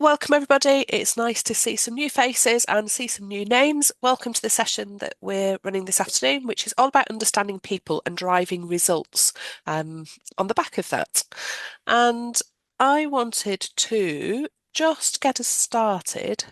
Welcome everybody. It's nice to see some new faces and see some new names. Welcome to the session that we're running this afternoon, which is all about understanding people and driving results on the back of that. And I wanted to just get us started.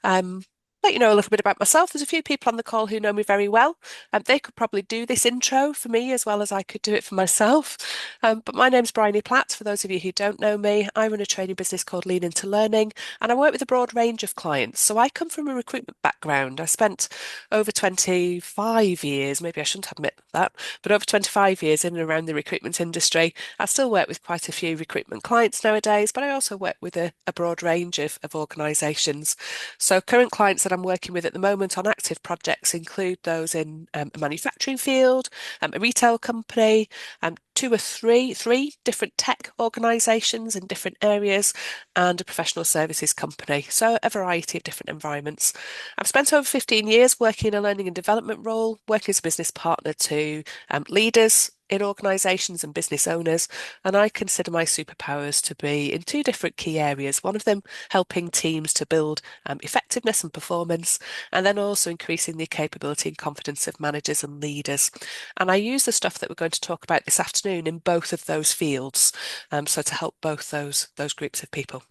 Um, Let you know a little bit about myself. There's a few people on the call who know me very well, and they could probably do this intro for me as well as I could do it for myself. But my name's Bryony Platt. For those of you who don't know me, I run a training business called Lean Into Learning, and I work with a broad range of clients. So I come from a recruitment background. I spent over 25 years, maybe I shouldn't admit that, but over 25 years in and around the recruitment industry. I still work with quite a few recruitment clients nowadays, but I also work with a broad range of organisations. So current clients that I'm working with at the moment on active projects include those in a manufacturing field, a retail company, two or three different tech organisations in different areas, and a professional services company. So a variety of different environments. I've spent over 15 years working in a learning and development role, working as a business partner to leaders in organisations and business owners, and I consider my superpowers to be in two different key areas. One of them helping teams to build effectiveness and performance, and then also increasing the capability and confidence of managers and leaders. And I use the stuff that we're going to talk about this afternoon in both of those fields, so to help both those groups of people.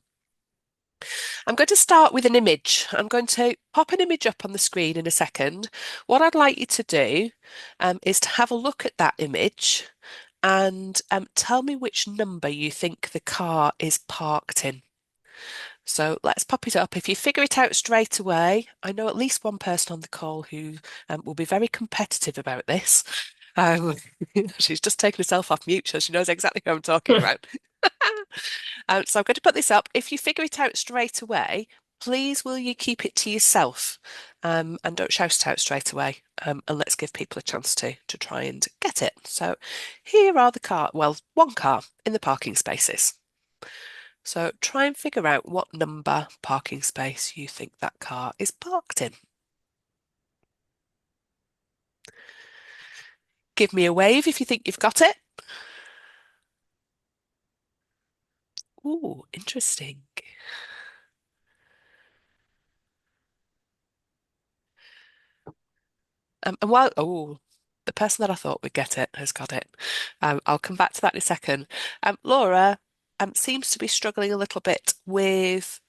I'm going to start with an image. I'm going to pop an image up on the screen in a second. What I'd like you to do is to have a look at that image and tell me which number you think the car is parked in. So let's pop it up. If you figure it out straight away, I know at least one person on the call who will be very competitive about this. Um, she's just taken herself off mute, so she knows exactly who I'm talking about. So I'm going to put this up. If you figure it out straight away, please will you keep it to yourself and don't shout it out straight away. And let's give people a chance to try and get it. So here are the one car in the parking spaces. So try and figure out what number parking space you think that car is parked in. Give me a wave if you think you've got it. Ooh, interesting. And the person that I thought would get it has got it. I'll come back to that in a second. Laura seems to be struggling a little bit with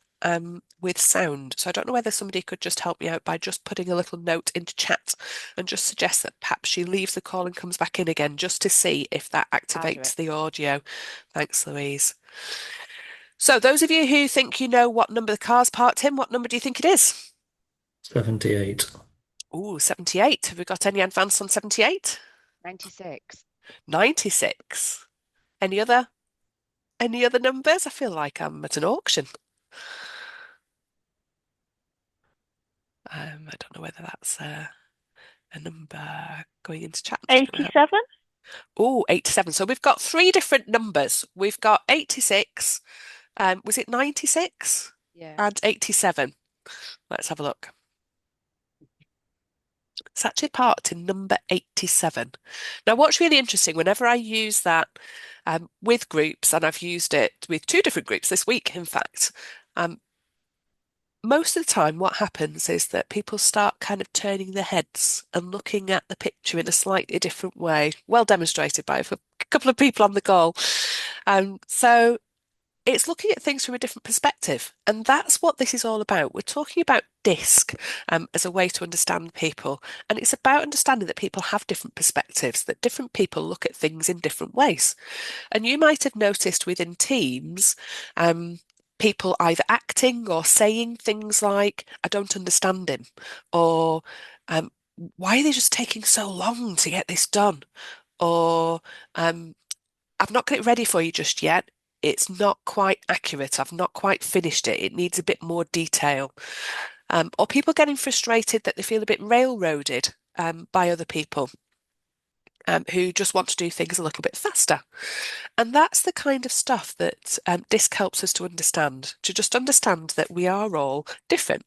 sound. So I don't know whether somebody could just help me out by just putting a little note into chat and just suggest that perhaps she leaves the call and comes back in again just to see if that I'll do activates it. the audio. Thanks, Louise. So those of you who think you know what number the car's parked in, what number do you think it is? 78. Ooh, 78. Have we got any advance on 78? 96. 96. Any other any other numbers? I feel like I'm at an auction. I don't know whether that's a number going into chat. I'm just going to have 87? Oh, 87. So we've got three different numbers. We've got 86. Was it 96? Yeah. And 87. Let's have a look. It's actually parked in number 87. Now, what's really interesting, whenever I use that with groups, and I've used it with two different groups this week, in fact, um, most of the time, what happens is that people start kind of turning their heads and looking at the picture in a slightly different way, well demonstrated by a couple of people on the call. So it's looking at things from a different perspective. And that's what this is all about. We're talking about DiSC as a way to understand people. And it's about understanding that people have different perspectives, that different people look at things in different ways. And you might have noticed within teams, people either acting or saying things like, I don't understand him, or why are they just taking so long to get this done? Or I've not got it ready for you just yet. It's not quite accurate. I've not quite finished it. It needs a bit more detail. Or people getting frustrated that they feel a bit railroaded by other people who just want to do things a little bit faster. And that's the kind of stuff that DISC helps us to understand, to just understand that we are all different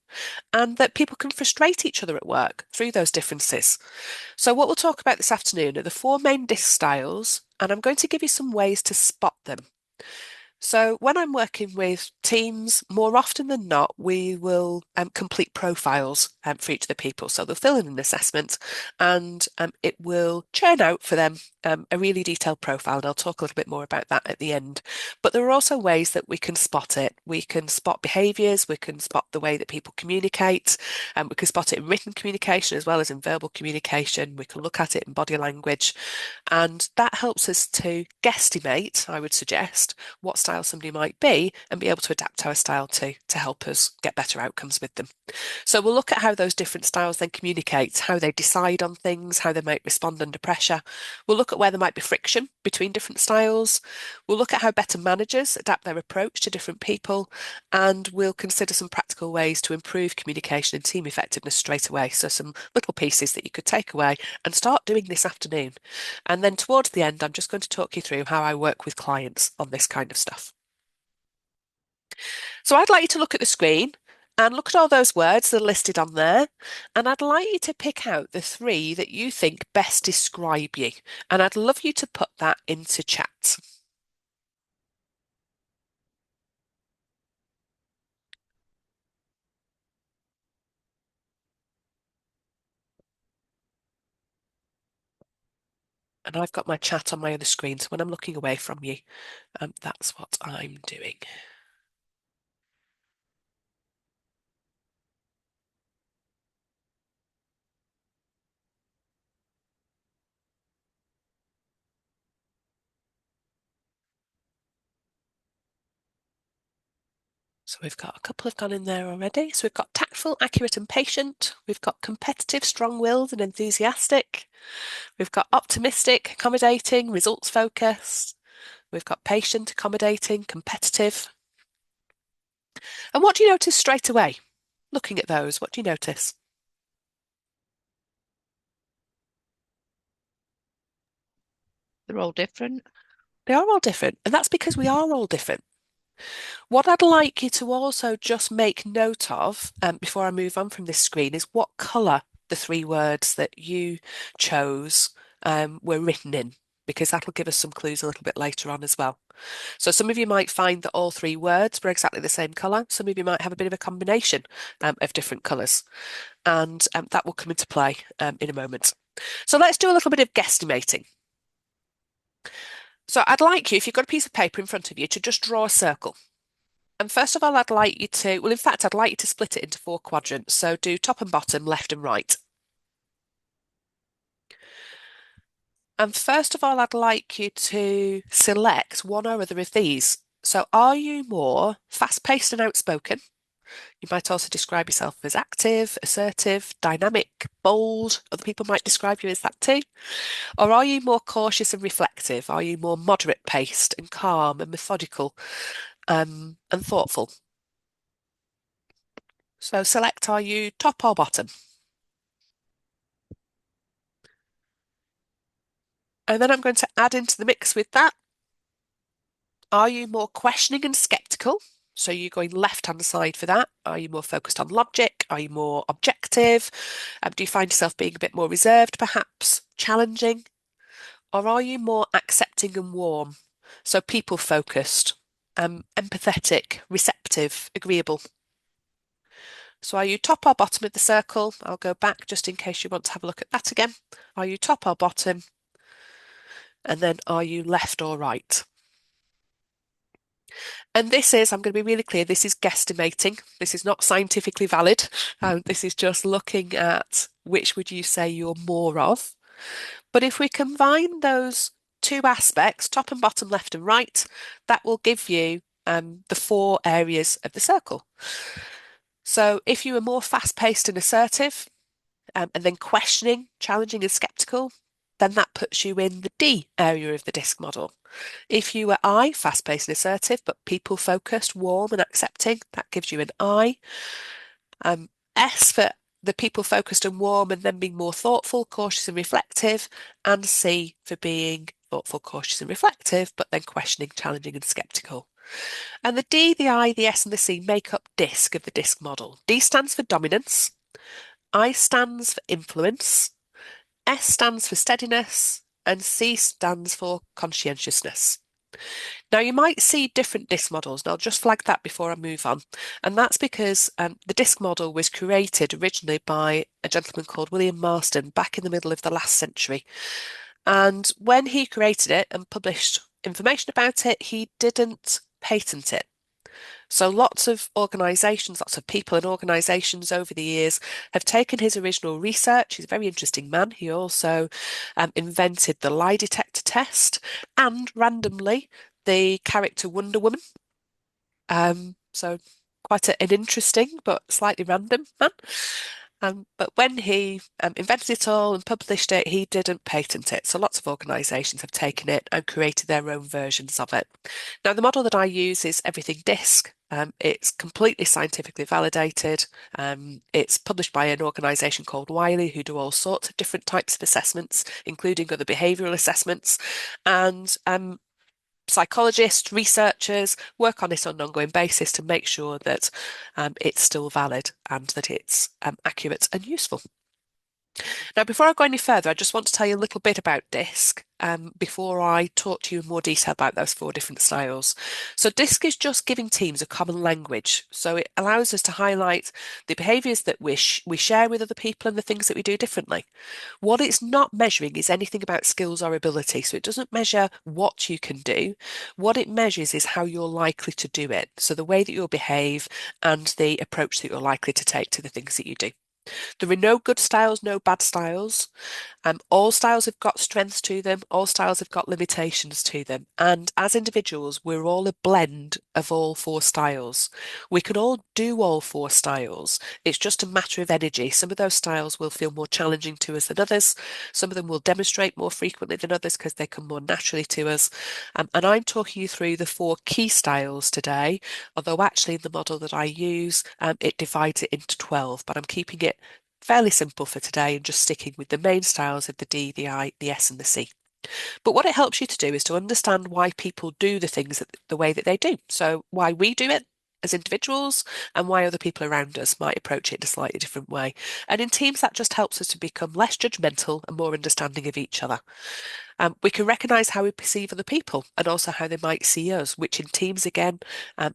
and that people can frustrate each other at work through those differences. So what we'll talk about this afternoon are the four main DISC styles, and I'm going to give you some ways to spot them. So when I'm working with teams, more often than not, we will complete profiles for each of the people. So they'll fill in an assessment and it will churn out for them a really detailed profile. And I'll talk a little bit more about that at the end. But there are also ways that we can spot it. We can spot behaviours, we can spot the way that people communicate, and we can spot it in written communication as well as in verbal communication. We can look at it in body language. And that helps us to guesstimate, I would suggest, what style somebody might be and be able to adapt our style to help us get better outcomes with them. So we'll look at how those different styles then communicate, how they decide on things, how they might respond under pressure. We'll look at where there might be friction between different styles. We'll look at how better managers adapt their approach to different people, and we'll consider some practical ways to improve communication and team effectiveness straight away. So some little pieces that you could take away and start doing this afternoon. And then towards the end, I'm just going to talk you through how I work with clients on this kind of stuff. So I'd like you to look at the screen and look at all those words that are listed on there. And I'd like you to pick out the three that you think best describe you. And I'd love you to put that into chat. And I've got my chat on my other screen. So when I'm looking away from you, that's what I'm doing. So we've got a couple have gone in there already. So we've got tactful, accurate, and patient. We've got competitive, strong-willed, and enthusiastic. We've got optimistic, accommodating, results focused. We've got patient, accommodating, competitive. And what do you notice straight away? Looking at those, what do you notice? They're all different. They are all different, and that's because we are all different. What I'd like you to also just make note of, before I move on from this screen, is what colour the three words that you chose were written in, because that'll give us some clues a little bit later on as well. So some of you might find that all three words were exactly the same colour. Some of you might have a bit of a combination of different colours, and that will come into play in a moment. So let's do a little bit of guesstimating. So I'd like you, if you've got a piece of paper in front of you, to just draw a circle. And first of all, I'd like you to, well, in fact, I'd like you to split it into 4 quadrants. So do top and bottom, left and right. And first of all, I'd like you to select one or other of these. So are you more fast-paced and outspoken? You might also describe yourself as active, assertive, dynamic, bold. Other people might describe you as that too. Or are you more cautious and reflective? Are you more moderate paced and calm and methodical and thoughtful? So select, are you top or bottom? And then I'm going to add into the mix with that. Are you more questioning and skeptical? So you're going left-hand side for that. Are you more focused on logic? Are you more objective? Do you find yourself being a bit more reserved, perhaps challenging? Or are you more accepting and warm? So people-focused, empathetic, receptive, agreeable. So are you top or bottom of the circle? I'll go back just in case you want to have a look at that again. Are you top or bottom? And then are you left or right? And this is, I'm going to be really clear, this is guesstimating. This is not scientifically valid. This is just looking at which would you say you're more of. But if we combine those two aspects, top and bottom, left and right, that will give you the 4 areas of the circle. So if you are more fast-paced and assertive, and then questioning, challenging and skeptical, then that puts you in the D area of the DiSC model. If you were I, fast-paced and assertive, but people-focused, warm and accepting, that gives you an I. S for the people-focused and warm and then being more thoughtful, cautious and reflective, and C for being thoughtful, cautious and reflective, but then questioning, challenging and skeptical. And the D, the I, the S and the C make up DiSC of the DiSC model. D stands for dominance, I stands for influence, S stands for steadiness, and C stands for conscientiousness. Now, you might see different DiSC models, and I'll just flag that before I move on. And that's because the DiSC model was created originally by a gentleman called William Marston back in the middle of the last century. And when he created it and published information about it, he didn't patent it. So lots of organisations, lots of people and organisations over the years have taken his original research. He's a very interesting man. He also invented the lie detector test and randomly the character Wonder Woman. So quite an interesting but slightly random man. But when he invented it all and published it, he didn't patent it. So lots of organisations have taken it and created their own versions of it. Now, the model that I use is everything DiSC. It's completely scientifically validated. It's published by an organisation called Wiley, who do all sorts of different types of assessments, including other behavioural assessments. And psychologists, researchers work on it on an ongoing basis to make sure that it's still valid and that it's accurate and useful. Now, before I go any further, I just want to tell you a little bit about DiSC before I talk to you in more detail about those 4 different styles. So DiSC is just giving teams a common language. So it allows us to highlight the behaviours that we share with other people and the things that we do differently. What it's not measuring is anything about skills or ability. So it doesn't measure what you can do. What it measures is how you're likely to do it. So the way that you'll behave and the approach that you're likely to take to the things that you do. There are no good styles, no bad styles. All styles have got strengths to them. All styles have got limitations to them. And as individuals, we're all a blend of all 4 styles. We can all do all 4 styles. It's just a matter of energy. Some of those styles will feel more challenging to us than others. Some of them will demonstrate more frequently than others because they come more naturally to us. And I'm talking you through the 4 key styles today, although actually in the model that I use, it divides it into 12, but I'm keeping it fairly simple for today and just sticking with the main styles of the D, the I, the S, and the C. But what it helps you to do is to understand why people do the things the way that they do. So why we do it as individuals and why other people around us might approach it in a slightly different way. And in teams, that just helps us to become less judgmental and more understanding of each other. We can recognise how we perceive other people and also how they might see us, which in teams again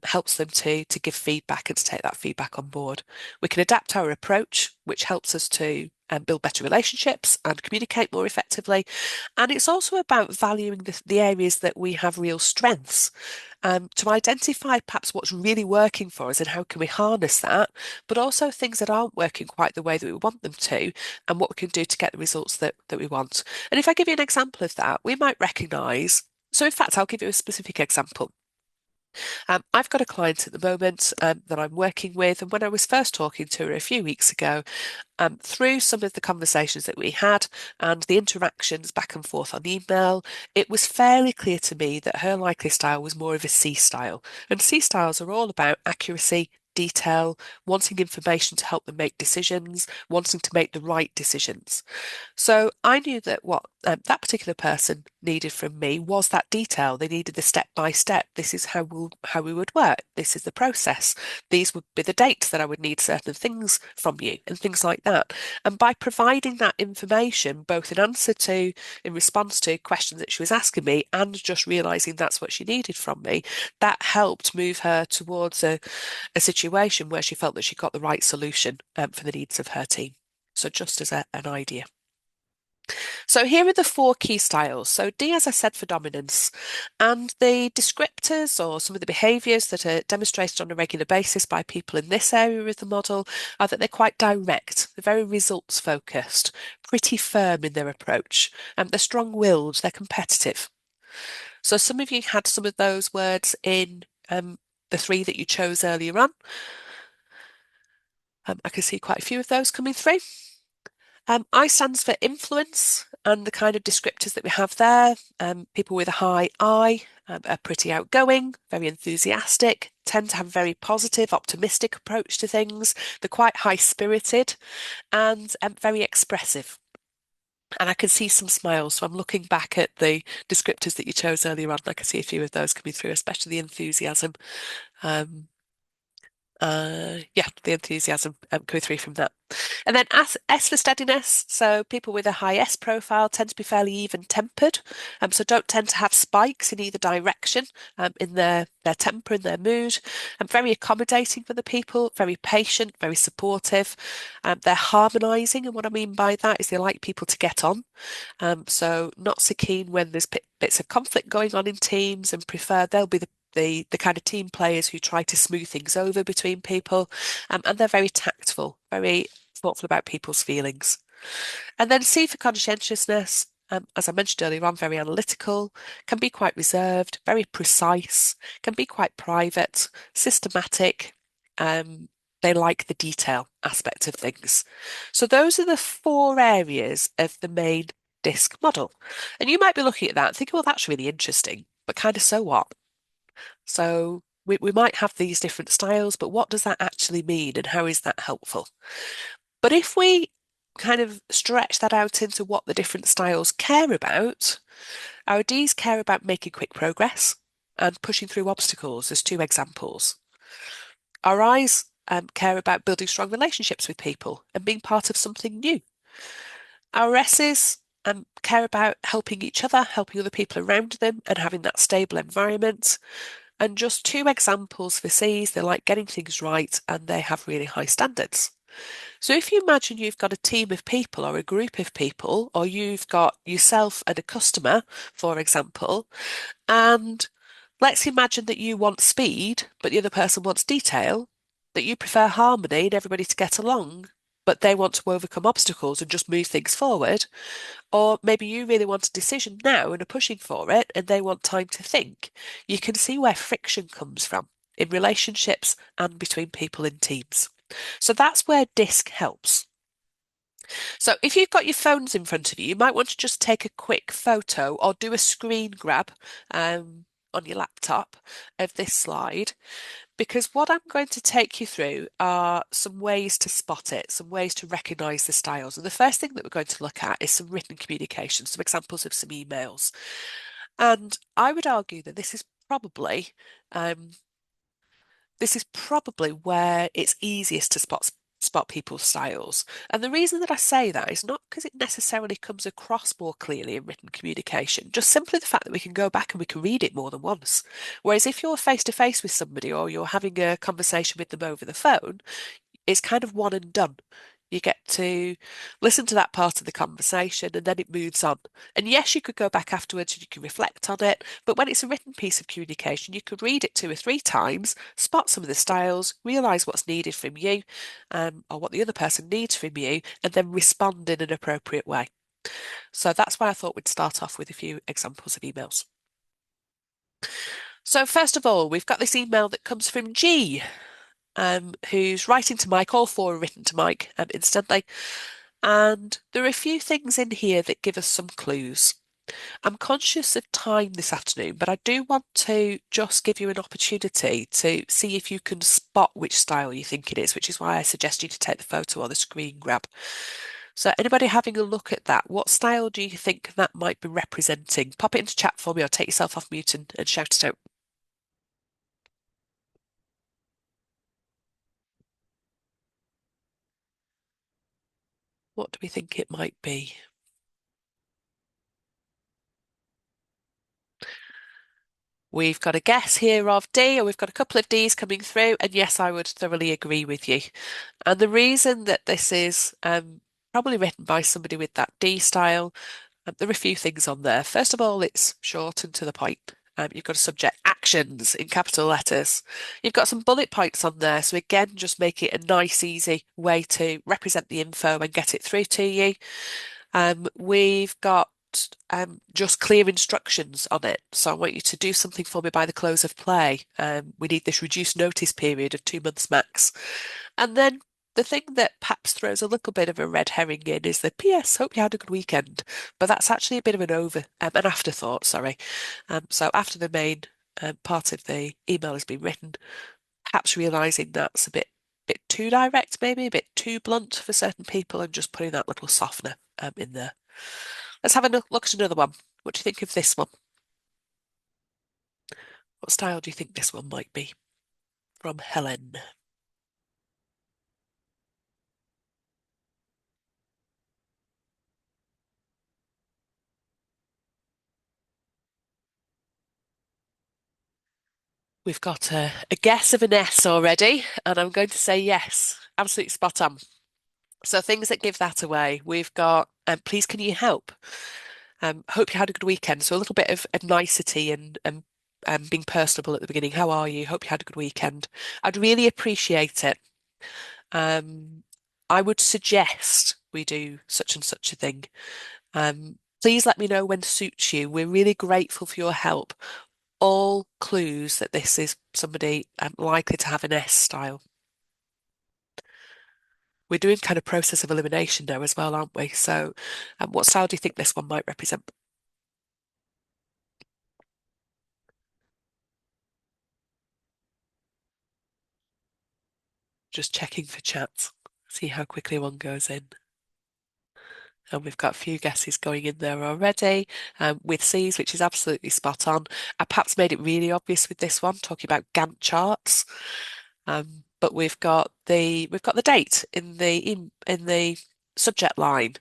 helps them to give feedback and to take that feedback on board. We can adapt our approach, which helps us to build better relationships and communicate more effectively. And it's also about valuing the areas that we have real strengths. To identify perhaps what's really working for us and how can we harness that, but also things that aren't working quite the way that we want them to, and what we can do to get the results that we want. And if I give you an example of that, we might recognise. So, in fact, I'll give you a specific example. I've got a client at the moment that I'm working with, and when I was first talking to her a few weeks ago, through some of the conversations that we had and the interactions back and forth on email, it was fairly clear to me that her likely style was more of a C style. And C styles are all about accuracy, detail, wanting information to help them make decisions, wanting to make the right decisions. So I knew that what that particular person needed from me was that detail. They needed the step by step. This is how we would work. This is the process. These would be the dates that I would need certain things from you and things like that. And by providing that information, both in response to questions that she was asking me and just realizing that's what she needed from me, that helped move her towards a situation where she felt that she got the right solution for the needs of her team. So just as an idea. So here are the 4 key styles. So D, as I said, for dominance. And the descriptors or some of the behaviours that are demonstrated on a regular basis by people in this area of the model are that they're quite direct, they're very results focused, pretty firm in their approach, and they're strong-willed, they're competitive. So some of you had some of those words in the 3 that you chose earlier on. I can see quite a few of those coming through. I stands for influence, and the kind of descriptors that we have there. People with a high I are pretty outgoing, very enthusiastic, tend to have a very positive, optimistic approach to things. They're quite high-spirited and very expressive. And I can see some smiles, so I'm looking back at the descriptors that you chose earlier on, and I can see a few of those coming through, especially the enthusiasm. Yeah, the enthusiasm coming through from that. And then S for steadiness. So people with a high S profile tend to be fairly even-tempered, so don't tend to have spikes in either direction in their temper, in their mood. And very accommodating for the people, very patient, very supportive. They're harmonising, and what I mean by that is they like people to get on. So not so keen when there's bits of conflict going on in teams, and prefer they'll be the kind of team players who try to smooth things over between people, and they're very tactful, very thoughtful about people's feelings. And then C for conscientiousness. As I mentioned earlier on, very analytical, can be quite reserved, very precise, can be quite private, systematic. Um, they like the detail aspect of things. So those are the four areas of the main DiSC model. And you might be looking at that and thinking, well, that's really interesting, but kind of so what? So we might have these different styles, but what does that actually mean and how is that helpful? But if we kind of stretch that out into what the different styles care about, our Ds care about making quick progress and pushing through obstacles as two examples. Our Is care about building strong relationships with people and being part of something new. Our S's care about helping each other, helping other people around them, and having that stable environment. And just two examples for Cs, they like getting things right and they have really high standards. So if you imagine you've got a team of people or a group of people, or you've got yourself and a customer, for example, and let's imagine that you want speed, but the other person wants detail, that you prefer harmony and everybody to get along, but they want to overcome obstacles and just move things forward. Or maybe you really want a decision now and are pushing for it, and they want time to think. You can see where friction comes from in relationships and between people in teams. So that's where DiSC helps. So if you've got your phones in front of you, you might want to just take a quick photo or do a screen grab on your laptop of this slide, because what I'm going to take you through are some ways to spot it, some ways to recognise the styles. And the first thing that we're going to look at is some written communication, some examples of some emails. And I would argue that um, this is probably where it's easiest to spot people's styles. And the reason that I say that is not because it necessarily comes across more clearly in written communication, just simply the fact that we can go back and we can read it more than once. Whereas if you're face to face with somebody or you're having a conversation with them over the phone, it's kind of one and done. You get to listen to that part of the conversation and then it moves on. And yes, you could go back afterwards and you can reflect on it, but when it's a written piece of communication, you could read it 2 or 3 times, spot some of the styles, realise what's needed from you, or what the other person needs from you, and then respond in an appropriate way. So that's why I thought we'd start off with a few examples of emails. So first of all, we've got this email that comes from G, who's writing to Mike, all four are written to Mike instantly. And there are a few things in here that give us some clues. I'm conscious of time this afternoon, but I do want to just give you an opportunity to see if you can spot which style you think it is, which is why I suggest you to take the photo or the screen grab. So anybody having a look at that, what style do you think that might be representing? Pop it into chat for me or take yourself off mute and shout it out. What do we think it might be? We've got a guess here of D, or we've got a couple of Ds coming through, and yes, I would thoroughly agree with you. And the reason that this is probably written by somebody with that D style, there are a few things on there. First of all, it's short and to the point. You've got a subject, actions in capital letters. You've got some bullet points on there, so again, just make it a nice, easy way to represent the info and get it through to you. We've got just clear instructions on it. So I want you to do something for me by the close of play. We need this reduced notice period of 2 months max. And then the thing that perhaps throws a little bit of a red herring in is the PS, hope you had a good weekend. But that's actually a bit of an afterthought, sorry. So after the main part of the email has been written, perhaps realizing that's a bit too direct, maybe a bit too blunt for certain people, and just putting that little softener in there. Let's have a look at another one. What do you think of this one? What style do you think this one might be? From Helen. We've got a guess of an S already, and I'm going to say yes. Absolutely spot on. So things that give that away, we've got, please can you help? Hope you had a good weekend. So a little bit of nicety and being personable at the beginning. How are you? Hope you had a good weekend. I'd really appreciate it. Um, I would suggest we do such and such a thing. Please let me know when suits you. We're really grateful for your help. All clues that this is somebody likely to have an S style. We're doing kind of process of elimination now as well, aren't we? So, what style do you think this one might represent? Just checking for chat. See how quickly one goes in. And we've got a few guesses going in there already with C's, which is absolutely spot on. I perhaps made it really obvious with this one, talking about Gantt charts. But we've got the date in the subject line.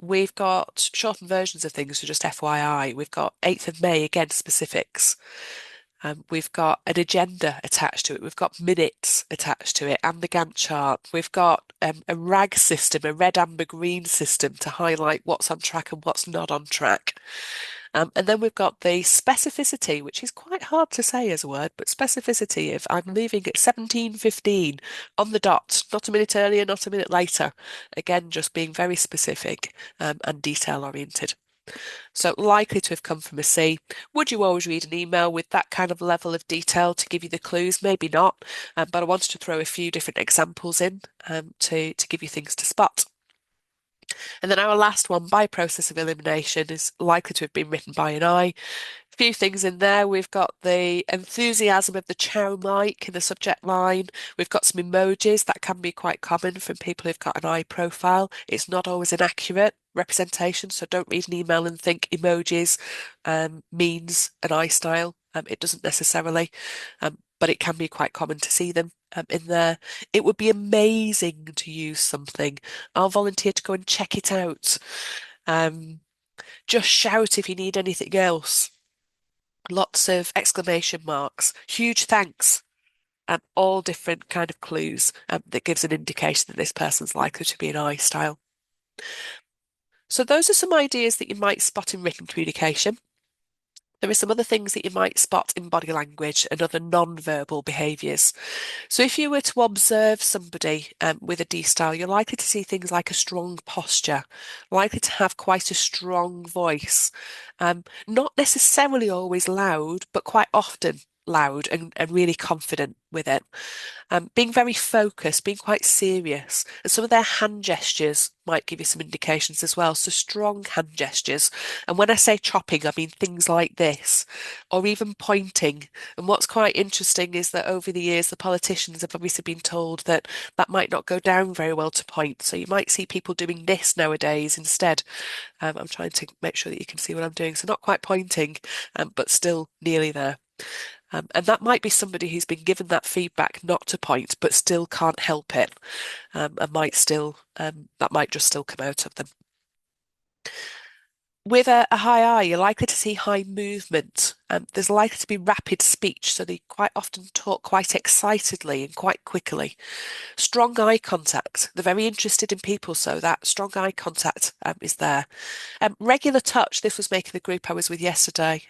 We've got shortened versions of things, so just FYI. We've got 8th of May, again, specifics. We've got an agenda attached to it. We've got minutes attached to it and the Gantt chart. We've got a RAG system, a red, amber, green system to highlight what's on track and what's not on track. And then we've got the specificity, which is quite hard to say as a word, but specificity of I'm leaving at 17:15 on the dot, not a minute earlier, not a minute later. Again, just being very specific and detail oriented. So likely to have come from a C. Would you always read an email with that kind of level of detail to give you the clues? Maybe not, but I wanted to throw a few different examples in to give you things to spot. And then our last one, by process of elimination, is likely to have been written by an I. A few things in there. We've got the enthusiasm of the chow mic in the subject line. We've got some emojis that can be quite common from people who've got an I profile. It's not always an accurate representation, so don't read an email and think emojis means an I style. It doesn't necessarily, but it can be quite common to see them in there. It would be amazing to use something. I'll volunteer to go and check it out. Just shout if you need anything else. Lots of exclamation marks, huge thanks, all different kind of clues that gives an indication that this person's likely to be an I style. So those are some ideas that you might spot in written communication. There are some other things that you might spot in body language and other non-verbal behaviours. So if you were to observe somebody with a D style, you're likely to see things like a strong posture, likely to have quite a strong voice, not necessarily always loud, but quite often loud and really confident with it. Being very focused, being quite serious, and some of their hand gestures might give you some indications as well. So strong hand gestures. And when I say chopping, I mean things like this, or even pointing. And what's quite interesting is that over the years, the politicians have obviously been told that that might not go down very well to point. So you might see people doing this nowadays instead. I'm trying to make sure that you can see what I'm doing. So not quite pointing, but still nearly there. And that might be somebody who's been given that feedback not to point, but still can't help it, and might still that might just still come out of them. With a high I, you're likely to see high movement. There's likely to be rapid speech, so they quite often talk quite excitedly and quite quickly. Strong eye contact. They're very interested in people, so that strong eye contact is there. Regular touch. This was making the group I was with yesterday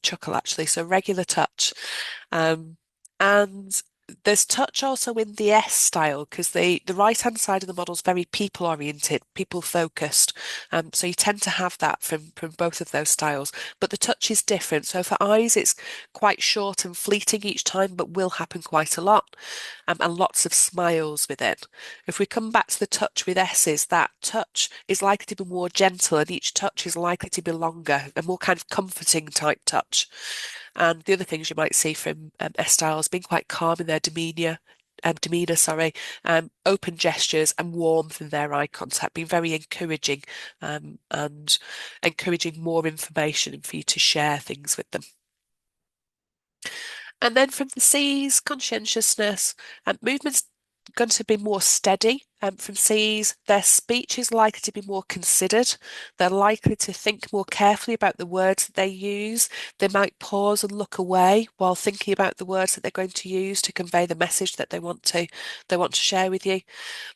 chuckle actually. So regular touch. And there's touch also in the S style because the right-hand side of the model is very people-oriented, people-focused. So you tend to have that from both of those styles. But the touch is different. So for eyes, it's quite short and fleeting each time, but will happen quite a lot. And lots of smiles with it. If we come back to the touch with S's, that touch is likely to be more gentle and each touch is likely to be longer, a more kind of comforting type touch. And the other things you might see from S styles being quite calm in their demeanor, open gestures and warmth in their eye contact, being very encouraging and encouraging more information and for you to share things with them. And then from the C's, conscientiousness and movements going to be more steady from C's. Their speech is likely to be more considered. They're likely to think more carefully about the words that they use. They might pause and look away while thinking about the words that they're going to use to convey the message that they want to share with you.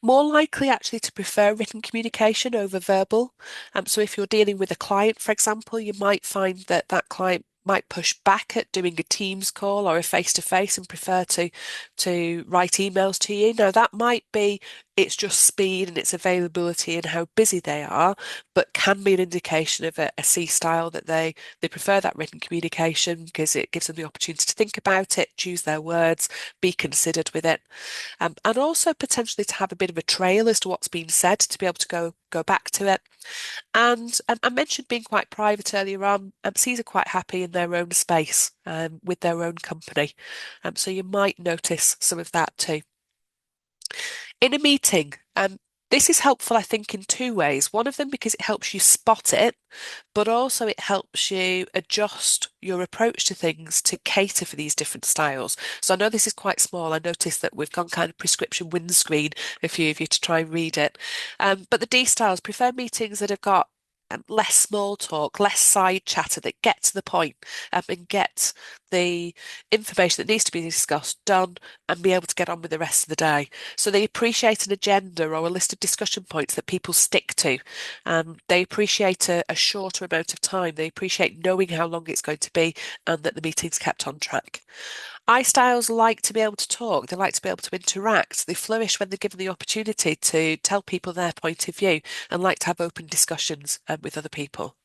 More likely actually to prefer written communication over verbal. So if you're dealing with a client, for example, you might find that that client might push back at doing a Teams call or a face-to-face and prefer to write emails to you. Now that might be it's just speed and its availability and how busy they are, but can be an indication of a C style that they prefer that written communication because it gives them the opportunity to think about it, choose their words, be considered with it, and also potentially to have a bit of a trail as to what's been said to be able to go back to it. And I mentioned being quite private earlier on. C's are quite happy in their own space with their own company. So you might notice some of that too. In a meeting, this is helpful, I think, in two ways. One of them because it helps you spot it, but also it helps you adjust your approach to things to cater for these different styles. So I know this is quite small. I noticed that we've gone kind of prescription windscreen, a few of you, to try and read it. But the D styles prefer meetings that have got less small talk, less side chatter, that get to the point and get the information that needs to be discussed done and be able to get on with the rest of the day. So they appreciate an agenda or a list of discussion points that people stick to. They appreciate a shorter amount of time. They appreciate knowing how long it's going to be and that the meeting's kept on track. I styles like to be able to talk. They like to be able to interact. They flourish when they're given the opportunity to tell people their point of view and like to have open discussions with other people.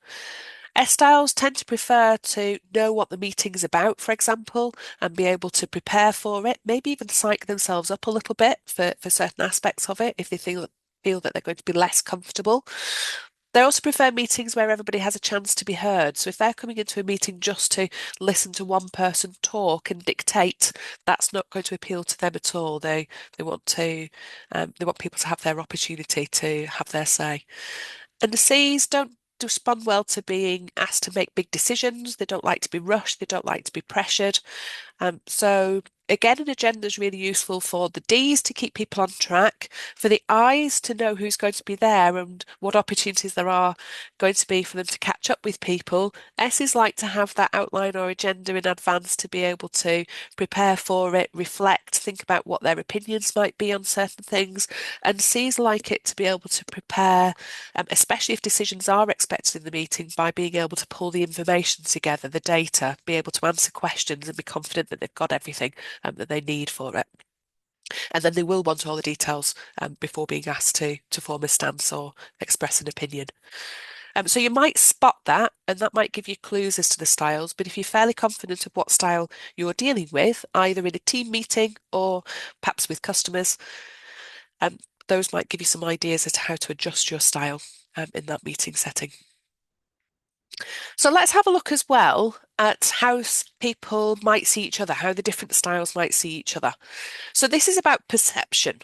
S styles tend to prefer to know what the meeting's about, for example, and be able to prepare for it, maybe even psych themselves up a little bit for certain aspects of it if they feel that they're going to be less comfortable. They also prefer meetings where everybody has a chance to be heard. So if they're coming into a meeting just to listen to one person talk and dictate, that's not going to appeal to them at all. They want to they want people to have their opportunity to have their say. And the C's don't respond well to being asked to make big decisions. They don't like to be rushed. They don't like to be pressured. So again, an agenda is really useful for the D's to keep people on track, for the I's to know who's going to be there and what opportunities there are going to be for them to catch up with people. S's like to have that outline or agenda in advance to be able to prepare for it, reflect, think about what their opinions might be on certain things. And C's like it to be able to prepare, especially if decisions are expected in the meeting, by being able to pull the information together, the data, be able to answer questions and be confident that they've got everything that they need for it. And then they will want all the details before being asked to form a stance or express an opinion. So you might spot that, and that might give you clues as to the styles. But if you're fairly confident of what style you're dealing with, either in a team meeting or perhaps with customers, those might give you some ideas as to how to adjust your style in that meeting setting. So let's have a look as well at how people might see each other, how the different styles might see each other. So this is about perception.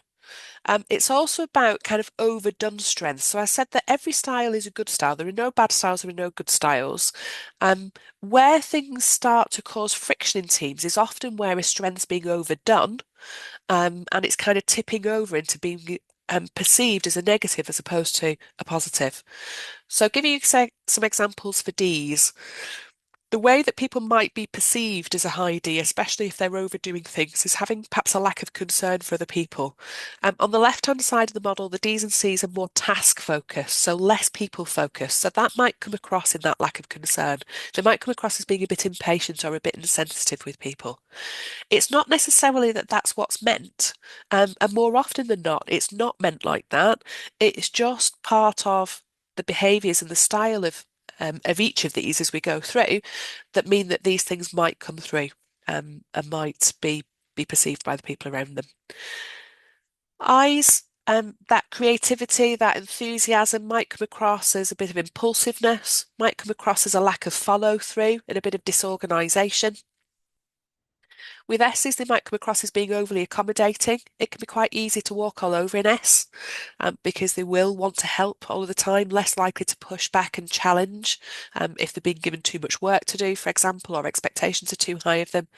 It's also about kind of overdone strength. So I said that every style is a good style. There are no bad styles, there are no good styles. Where things start to cause friction in teams is often where a strength's being overdone, and it's kind of tipping over into being perceived as a negative as opposed to a positive. So giving you some examples for Ds. The way that people might be perceived as a high D, especially if they're overdoing things, is having perhaps a lack of concern for other people. On the left-hand side of the model, the Ds and Cs are more task focused, so less people focused. So that might come across in that lack of concern. They might come across as being a bit impatient or a bit insensitive with people. It's not necessarily that that's what's meant, and more often than not, it's not meant like that. It's just part of the behaviours and the style of each of these as we go through that mean that these things might come through and might be perceived by the people around them. Eyes, that creativity, that enthusiasm might come across as a bit of impulsiveness, might come across as a lack of follow through and a bit of disorganisation. With S's, they might come across as being overly accommodating. It can be quite easy to walk all over an S because they will want to help all of the time, less likely to push back and challenge if they're being given too much work to do, for example, or expectations are too high of them.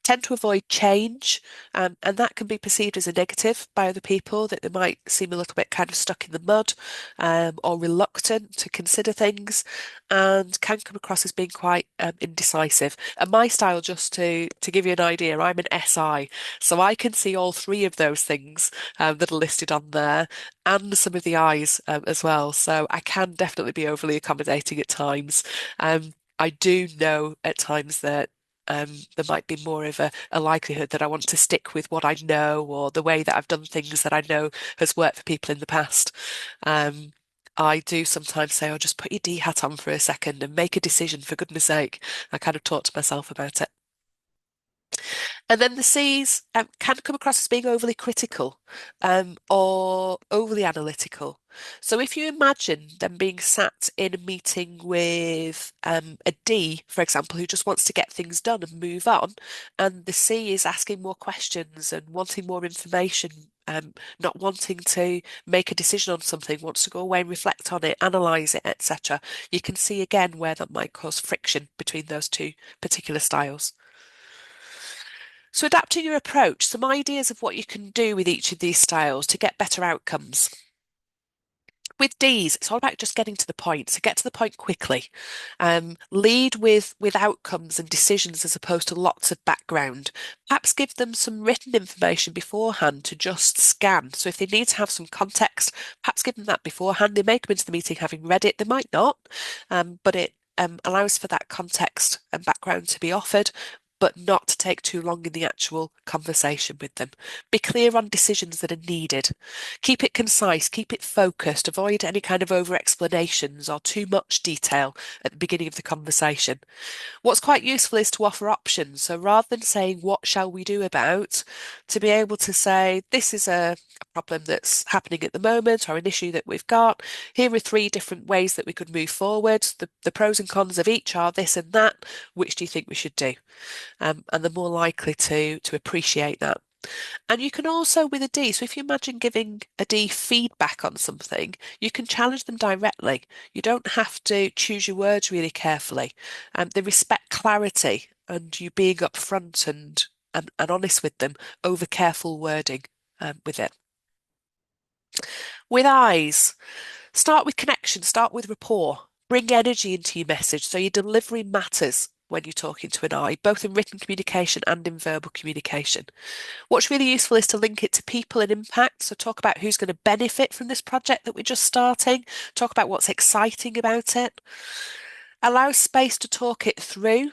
Tend to avoid change, and that can be perceived as a negative by other people, that they might seem a little bit kind of stuck in the mud or reluctant to consider things, and can come across as being quite indecisive. And my style, just to give you an idea, I'm an SI, so I can see all three of those things that are listed on there, and some of the I's as well. So I can definitely be overly accommodating at times. I do know at times that there might be more of a likelihood that I want to stick with what I know or the way that I've done things that I know has worked for people in the past. Um, I do sometimes say, oh, just put your D hat on for a second and make a decision, for goodness sake. I kind of talk to myself about it. And then the C's can come across as being overly critical or overly analytical. So if you imagine them being sat in a meeting with a D, for example, who just wants to get things done and move on, and the C is asking more questions and wanting more information, not wanting to make a decision on something, wants to go away and reflect on it, analyze it, etc., you can see again where that might cause friction between those two particular styles. So, adapting your approach, some ideas of what you can do with each of these styles to get better outcomes. With D's, it's all about just getting to the point. So get to the point quickly. Lead with outcomes and decisions as opposed to lots of background. Perhaps give them some written information beforehand to just scan. So if they need to have some context, perhaps give them that beforehand. They may come into the meeting having read it, they might not, but it allows for that context and background to be offered, but not to take too long in the actual conversation with them. Be clear on decisions that are needed. Keep it concise, keep it focused, avoid any kind of over explanations or too much detail at the beginning of the conversation. What's quite useful is to offer options. So rather than saying, what shall we do about, to be able to say, this is a problem that's happening at the moment or an issue that we've got. Here are three different ways that we could move forward. The pros and cons of each are this and that. Which do you think we should do? And they're more likely to appreciate that. And you can also, with a D, so if you imagine giving a D feedback on something, you can challenge them directly. You don't have to choose your words really carefully. They respect clarity and you being upfront and honest with them over careful wording with it. With I's, start with connection, start with rapport. Bring energy into your message so your delivery matters when you're talking to an I, both in written communication and in verbal communication. What's really useful is to link it to people and impact. So talk about who's going to benefit from this project that we're just starting. Talk about what's exciting about it. Allow space to talk it through.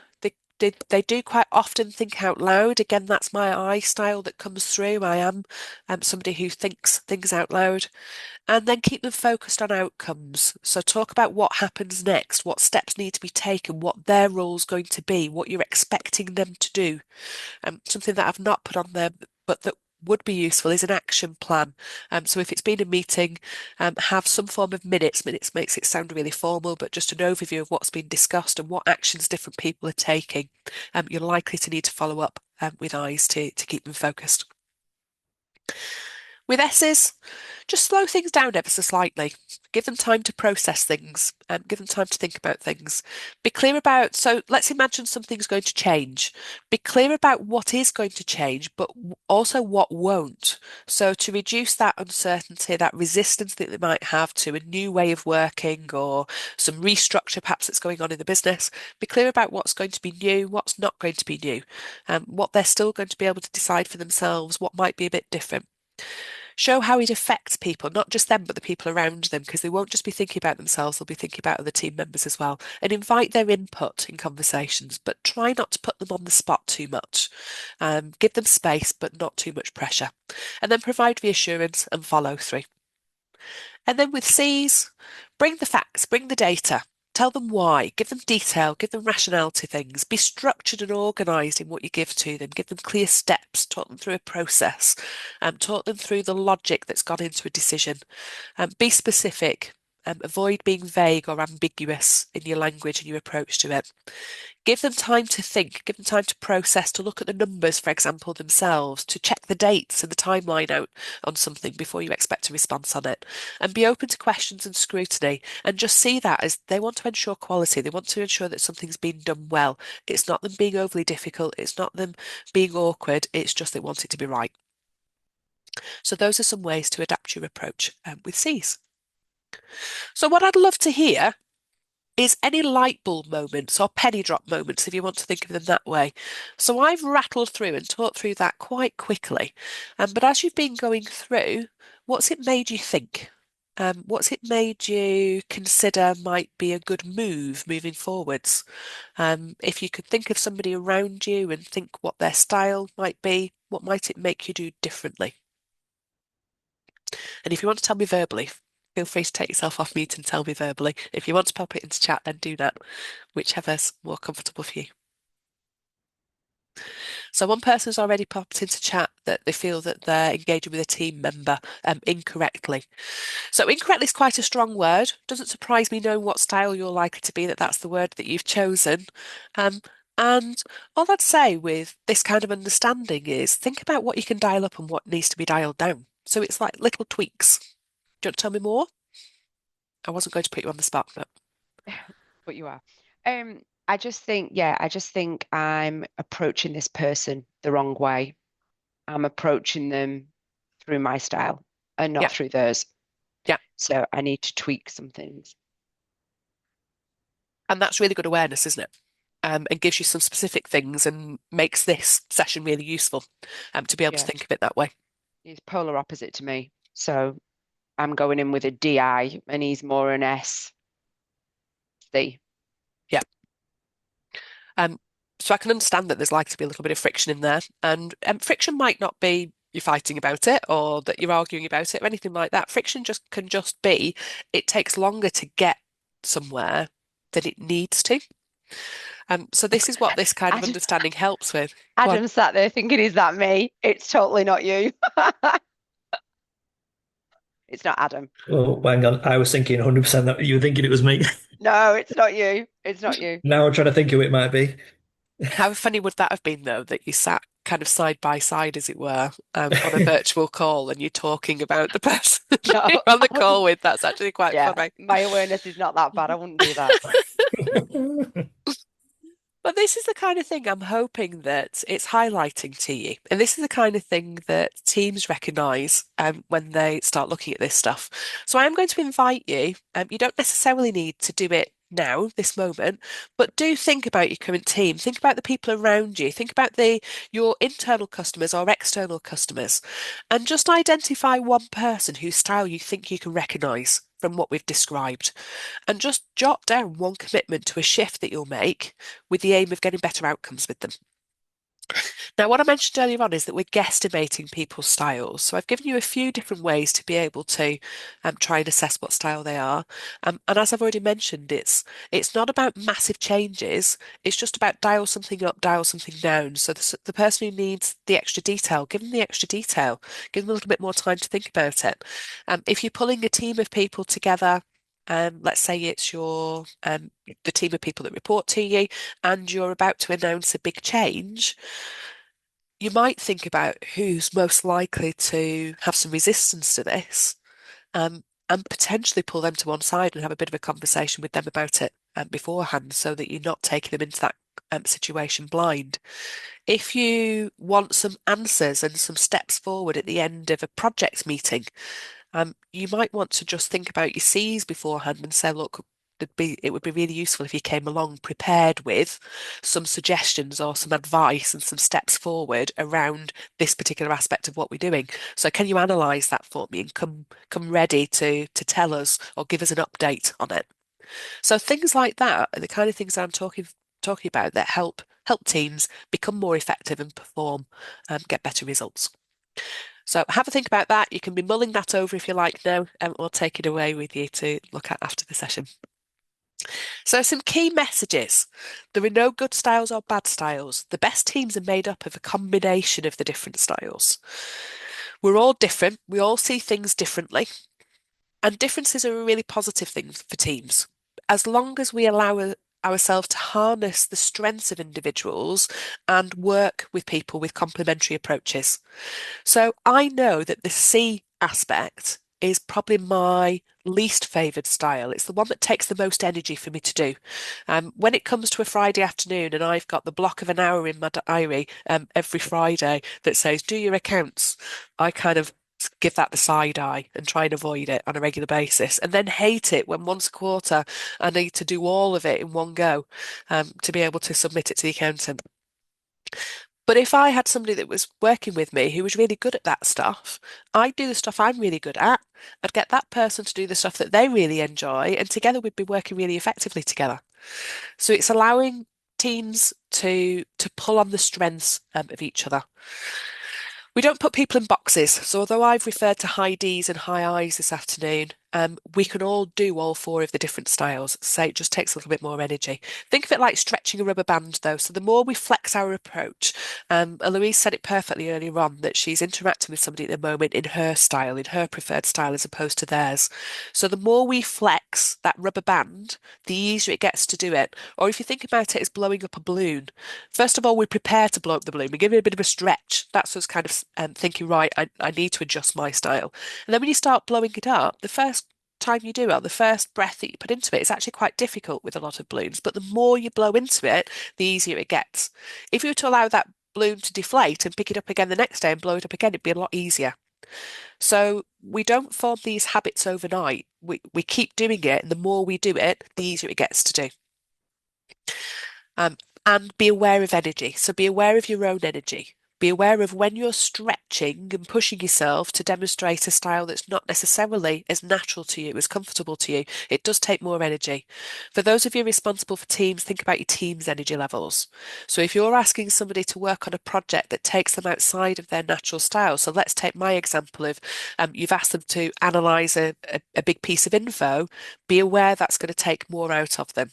They do quite often think out loud. Again, that's my I style that comes through. I am somebody who thinks things out loud. And then keep them focused on outcomes. So talk about what happens next, what steps need to be taken, what their role's going to be, what you're expecting them to do. Something that I've not put on there, but that would be useful is an action plan. So if it's been a meeting, have some form of minutes. Minutes makes it sound really formal, but just an overview of what's been discussed and what actions different people are taking. You're likely to need to follow up with I's to keep them focused. With S's, just slow things down ever so slightly. Give them time to process things, give them time to think about things. Be clear about, so let's imagine something's going to change. Be clear about what is going to change, but also what won't. So to reduce that uncertainty, that resistance that they might have to a new way of working or some restructure perhaps that's going on in the business, be clear about what's going to be new, what's not going to be new, what they're still going to be able to decide for themselves, what might be a bit different. Show how it affects people, not just them, but the people around them, because they won't just be thinking about themselves, they'll be thinking about other team members as well. And invite their input in conversations, but try not to put them on the spot too much. Give them space, but not too much pressure. And then provide reassurance and follow through. And then with C's, bring the facts, bring the data. Tell them why, give them detail, give them rationale to things, be structured and organised in what you give to them, give them clear steps, talk them through a process, talk them through the logic that's gone into a decision, be specific, Avoid being vague or ambiguous in your language and your approach to it. Give them time to think, give them time to process, to look at the numbers, for example, themselves, to check the dates and the timeline out on something before you expect a response on it. And be open to questions and scrutiny and just see that as they want to ensure quality. They want to ensure that something's been done well. It's not them being overly difficult. It's not them being awkward. It's just they want it to be right. So those are some ways to adapt your approach with C's. So what I'd love to hear is any light bulb moments or penny drop moments, if you want to think of them that way. So I've rattled through and talked through that quite quickly. But as you've been going through, what's it made you think? What's it made you consider might be a good move moving forwards? If you could think of somebody around you and think what their style might be, what might it make you do differently? And if you want to tell me verbally, feel free to take yourself off mute and tell me verbally. If you want to pop it into chat, then do that, whichever's more comfortable for you. So one person's already popped into chat that they feel that they're engaging with a team member incorrectly. So incorrectly is quite a strong word. Doesn't surprise me knowing what style you're likely to be that that's the word that you've chosen. And all I'd say with this kind of understanding is think about what you can dial up and what needs to be dialed down. So it's like little tweaks. Do you want to tell me more? I wasn't going to put you on the spot, but But you are. I just think I'm approaching this person the wrong way. I'm approaching them through my style and yeah, not through theirs. yeah. So I need to tweak some things. And that's really good awareness, isn't it? And gives you some specific things and makes this session really useful to be able to Yeah, think of it that way. he's polar opposite to me. So I'm going in with a DI and he's more an SC. Yeah. Um, so I can understand that there's likely to be a little bit of friction in there, and friction might not be you're fighting about it or that you're arguing about it or anything like that. Friction just can just be it takes longer to get somewhere than it needs to. So this is what this kind of Adam, understanding helps with. Go on. Adam sat there thinking, is that me? It's totally not you. It's not Adam. Oh, hang on. I was thinking 100% that you were thinking it was me. No, it's not you. It's not you. Now I'm trying to think who it might be. How funny would that have been, though, that you sat kind of side by side, as it were, on a virtual call and you're talking about the person No, you're on the I wouldn't. call with? That's actually quite Yeah, funny. my awareness is not that bad. I wouldn't do that. But this is the kind of thing I'm hoping that it's highlighting to you. And this is the kind of thing that teams recognise when they start looking at this stuff. So I'm going to invite you, you don't necessarily need to do it now, this moment, but do think about your current team. Think about the people around you. Think about your internal customers or external customers. And just identify one person whose style you think you can recognise from what we've described. And just jot down one commitment to a shift that you'll make with the aim of getting better outcomes with them. Now, what I mentioned earlier on is that we're guesstimating people's styles. So I've given you a few different ways to be able to try and assess what style they are. And as I've already mentioned, it's not about massive changes. It's just about dial something up, dial something down. So the person who needs the extra detail, give them the extra detail. Give them a little bit more time to think about it. If you're pulling a team of people together, let's say it's the team of people that report to you, and you're about to announce a big change, you might think about who's most likely to have some resistance to this, and potentially pull them to one side and have a bit of a conversation with them about it beforehand, so that you're not taking them into that situation blind. If you want some answers and some steps forward at the end of a project meeting, you might want to just think about your C's beforehand and say, look, it would be really useful if you came along prepared with some suggestions or some advice and some steps forward around this particular aspect of what we're doing. So can you analyse that for me and come ready to tell us or give us an update on it? So things like that are the kind of things that I'm talking about that help teams become more effective and perform, get better results. So have a think about that. You can be mulling that over if you like now, or take it away with you to look at after the session. So some key messages. There are no good styles or bad styles. The best teams are made up of a combination of the different styles. We're all different. We all see things differently. And differences are a really positive thing for teams. As long as we allow ourselves to harness the strengths of individuals and work with people with complementary approaches. So I know that the C aspect is probably my least favoured style. It's the one that takes the most energy for me to do. When it comes to a Friday afternoon and I've got the block of an hour in my diary every Friday that says, do your accounts, I kind of give that the side eye and try and avoid it on a regular basis, and then hate it when once a quarter I need to do all of it in one go to be able to submit it to the accountant. But if I had somebody that was working with me who was really good at that stuff, I'd do the stuff I'm really good at. I'd get that person to do the stuff that they really enjoy, and together we'd be working really effectively together. So it's allowing teams to pull on the strengths of each other. We don't put people in boxes. So although I've referred to high Ds and high Is this afternoon, we can all do all four of the different styles. So it just takes a little bit more energy. Think of it like stretching a rubber band, though. So the more we flex our approach, Louise said it perfectly earlier on that she's interacting with somebody at the moment in her style, in her preferred style, as opposed to theirs. So the more we flex that rubber band, the easier it gets to do it. Or if you think about it as blowing up a balloon, first of all, we prepare to blow up the balloon. We give it a bit of a stretch. That's us kind of thinking, right, I need to adjust my style. And then when you start blowing it up, the first time you do it, the first breath that you put into it, it's actually quite difficult with a lot of balloons. But the more you blow into it, the easier it gets. If you were to allow that balloon to deflate and pick it up again the next day and blow it up again, it'd be a lot easier. So we don't form these habits overnight. We keep doing it, and the more we do it, the easier it gets to do. Um, and be aware of energy. So be aware of your own energy. Be aware of when you're stretching and pushing yourself to demonstrate a style that's not necessarily as natural to you, as comfortable to you. It does take more energy. For those of you responsible for teams, think about your team's energy levels. So if you're asking somebody to work on a project that takes them outside of their natural style, so let's take my example of you've asked them to analyse a big piece of info, be aware that's going to take more out of them.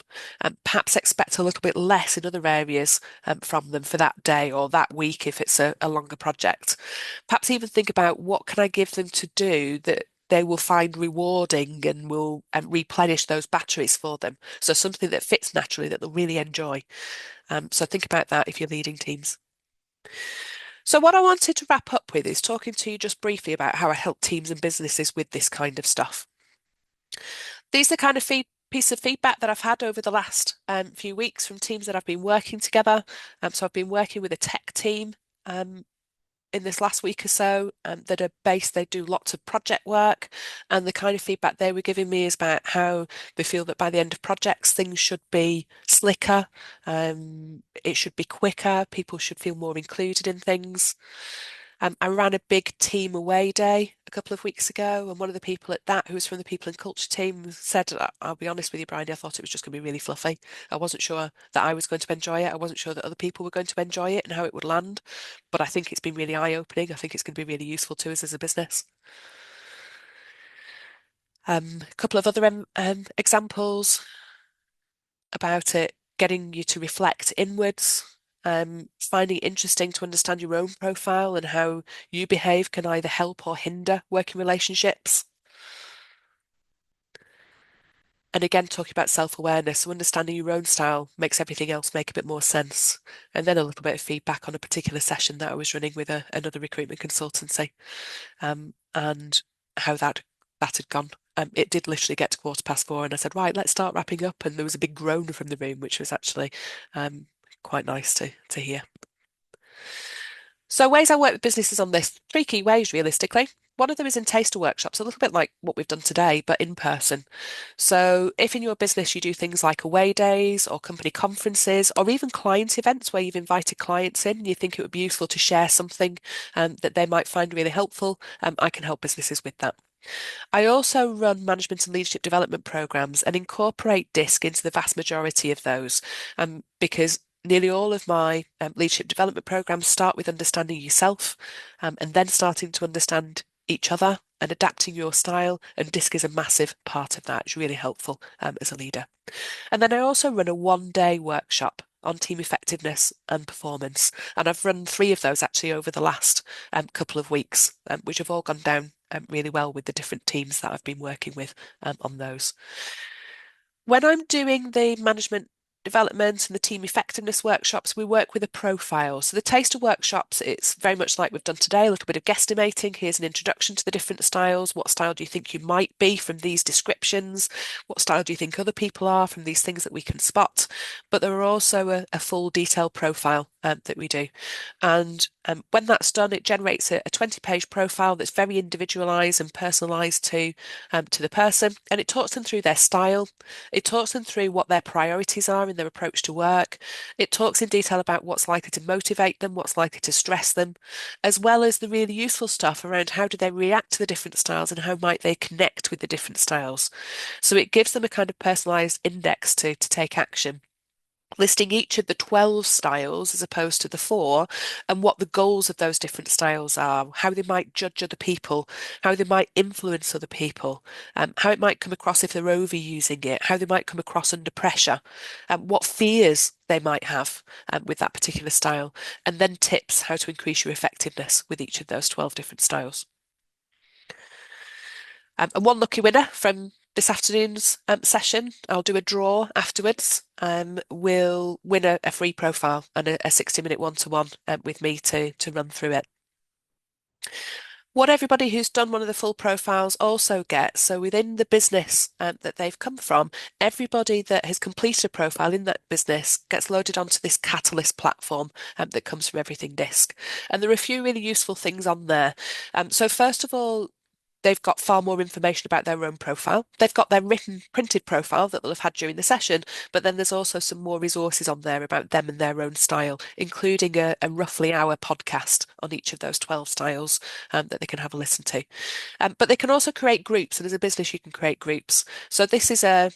Perhaps expect a little bit less in other areas from them for that day or that week if it's a longer project. Perhaps even think about what can I give them to do that they will find rewarding and will replenish those batteries for them. So something that fits naturally that they'll really enjoy. So think about that if you're leading teams. So what I wanted to wrap up with is talking to you just briefly about how I help teams and businesses with this kind of stuff. These are the kind of piece of feedback that I've had over the last few weeks from teams that I've been working together. So I've been working with a tech team in this last week or so that are based, they do lots of project work, and the kind of feedback they were giving me is about how they feel that by the end of projects things should be slicker, it should be quicker, people should feel more included in things. I ran a big team away day a couple of weeks ago, and one of the people at that, who was from the people and culture team, said, I'll be honest with you, Brian, I thought it was just going to be really fluffy. I wasn't sure that I was going to enjoy it. I wasn't sure that other people were going to enjoy it and how it would land. But I think it's been really eye-opening. I think it's going to be really useful to us as a business. A couple of other examples about it, getting you to reflect inwards. Finding it interesting to understand your own profile and how you behave can either help or hinder working relationships. And again, talking about self-awareness, so understanding your own style makes everything else make a bit more sense. And then a little bit of feedback on a particular session that I was running with another recruitment consultancy, and how that had gone. It did literally get to 4:15, and I said, right, let's start wrapping up. And there was a big groan from the room, which was actually quite nice to hear. So ways I work with businesses on this, three key ways realistically. One of them is in taster workshops, a little bit like what we've done today, but in person. So if in your business you do things like away days or company conferences or even client events where you've invited clients in and you think it would be useful to share something that they might find really helpful, I can help businesses with that. I also run management and leadership development programs and incorporate DiSC into the vast majority of those because nearly all of my leadership development programs start with understanding yourself and then starting to understand each other and adapting your style. And DiSC is a massive part of that. It's really helpful as a leader. And then I also run a one-day workshop on team effectiveness and performance. And I've run 3 of those actually over the last couple of weeks, which have all gone down really well with the different teams that I've been working with on those. When I'm doing the management development and the team effectiveness workshops, we work with a profile. So the taster workshops, it's very much like we've done today, a little bit of guesstimating. Here's an introduction to the different styles. What style do you think you might be from these descriptions? What style do you think other people are from these things that we can spot? But there are also a full detailed profile that we do. And when that's done, it generates a 20-page profile that's very individualized and personalized to the person. And it talks them through their style. It talks them through what their priorities are in their approach to work. It talks in detail about what's likely to motivate them, what's likely to stress them, as well as the really useful stuff around how do they react to the different styles and how might they connect with the different styles. So it gives them a kind of personalized index to take action, listing each of the 12 styles as opposed to the 4, and what the goals of those different styles are, how they might judge other people, how they might influence other people, how it might come across if they're overusing it, how they might come across under pressure, what fears they might have with that particular style, and then tips how to increase your effectiveness with each of those 12 different styles. And one lucky winner from this afternoon's session, I'll do a draw afterwards, will win a free profile and a 60-minute one-to-one with me to run through it. What everybody who's done one of the full profiles also gets, so within the business that they've come from, everybody that has completed a profile in that business gets loaded onto this Catalyst platform that comes from Everything DiSC. And there are a few really useful things on there. So first of all, they've got far more information about their own profile. They've got their written, printed profile that they'll have had during the session, but then there's also some more resources on there about them and their own style, including a roughly hour podcast on each of those 12 styles that they can have a listen to. But they can also create groups, and as a business, you can create groups. So this is a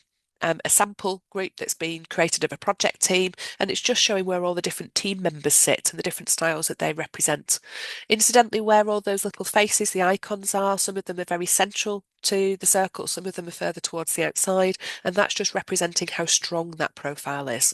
sample group that's been created of a project team, and it's just showing where all the different team members sit and the different styles that they represent. Incidentally, where all those little faces, the icons are, some of them are very central to the circle, some of them are further towards the outside, and that's just representing how strong that profile is.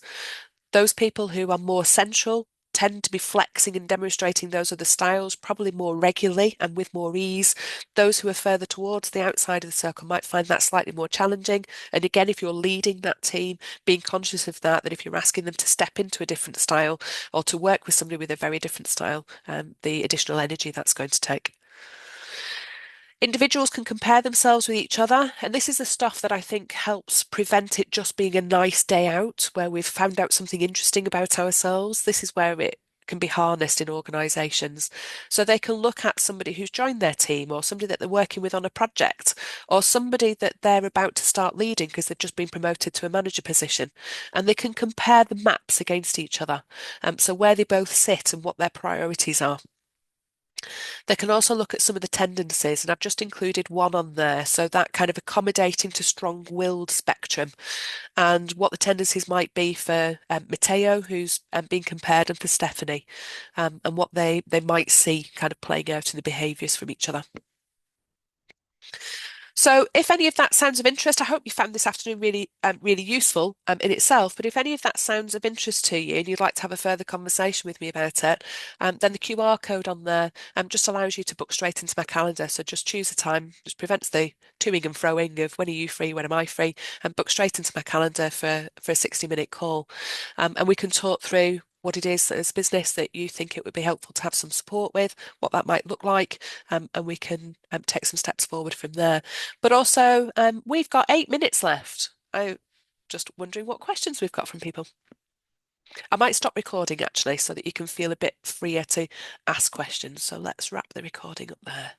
Those people who are more central tend to be flexing and demonstrating those other styles probably more regularly and with more ease. Those who are further towards the outside of the circle might find that slightly more challenging. And again, if you're leading that team, being conscious of that if you're asking them to step into a different style or to work with somebody with a very different style, the additional energy that's going to take. Individuals can compare themselves with each other, and this is the stuff that I think helps prevent it just being a nice day out where we've found out something interesting about ourselves. This is where it can be harnessed in organisations. So they can look at somebody who's joined their team or somebody that they're working with on a project or somebody that they're about to start leading because they've just been promoted to a manager position, and they can compare the maps against each other. So where they both sit and what their priorities are. They can also look at some of the tendencies, and I've just included one on there. So that kind of accommodating to strong-willed spectrum, and what the tendencies might be for Matteo, who's being compared, and for Stephanie, and what they might see kind of playing out in the behaviours from each other. So if any of that sounds of interest, I hope you found this afternoon really useful in itself. But if any of that sounds of interest to you and you'd like to have a further conversation with me about it, then the QR code on there just allows you to book straight into my calendar. So just choose a time, just prevents the toing and froing of when are you free, when am I free, and book straight into my calendar for a 60-minute call. And we can talk through what it is as a business that you think it would be helpful to have some support with, what that might look like, and we can take some steps forward from there. But also, we've got 8 minutes left. I'm just wondering what questions we've got from people. I might stop recording actually so that you can feel a bit freer to ask questions. So let's wrap the recording up there.